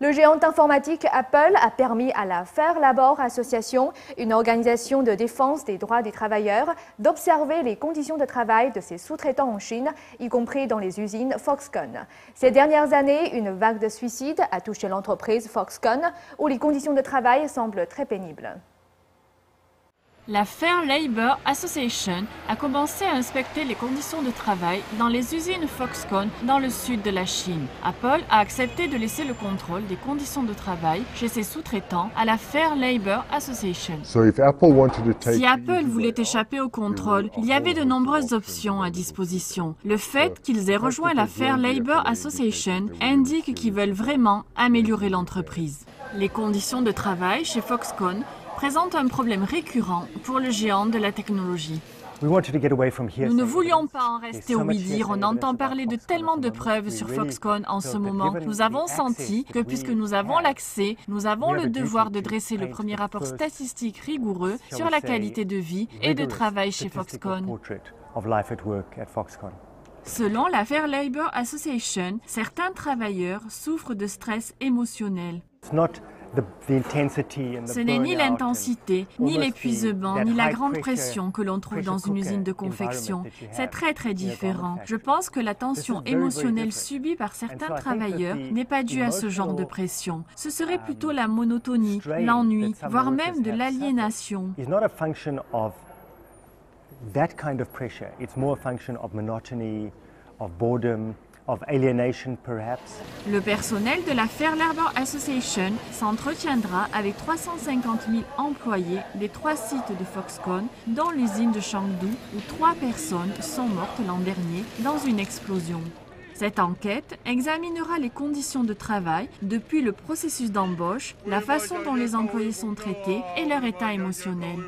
Le géant informatique Apple a permis à la Fair Labor Association, une organisation de défense des droits des travailleurs, d'observer les conditions de travail de ses sous-traitants en Chine, y compris dans les usines Foxconn. Ces dernières années, une vague de suicides a touché l'entreprise Foxconn, où les conditions de travail semblent très pénibles. La Fair Labor Association a commencé à inspecter les conditions de travail dans les usines Foxconn dans le sud de la Chine. Apple a accepté de laisser le contrôle des conditions de travail chez ses sous-traitants à la Fair Labor Association. Si Apple voulait échapper au contrôle, il y avait de nombreuses options à disposition. Le fait qu'ils aient rejoint la Fair Labor Association indique qu'ils veulent vraiment améliorer l'entreprise. Les conditions de travail chez Foxconn présente un problème récurrent pour le géant de la technologie. Nous ne voulions pas en rester au oui-dire, on entend parler de tellement de preuves sur Foxconn en ce moment. Nous avons senti que puisque nous avons l'accès, nous avons le devoir de dresser le premier rapport statistique rigoureux sur la qualité de vie et de travail chez Foxconn. Selon la Fair Labor Association, certains travailleurs souffrent de stress émotionnel. Ce n'est ni l'intensité, ni l'épuisement, ni la grande pression que l'on trouve dans une usine de confection. C'est très différent. Je pense que la tension émotionnelle subie par certains travailleurs n'est pas due à ce genre de pression. Ce serait plutôt la monotonie, l'ennui, voire même de l'aliénation. Le personnel de la Fair Labor Association s'entretiendra avec 350 000 employés des 3 sites de Foxconn, dont l'usine de Chengdu, où 3 personnes sont mortes l'an dernier dans une explosion. Cette enquête examinera les conditions de travail depuis le processus d'embauche, la façon dont les employés sont traités et leur état émotionnel.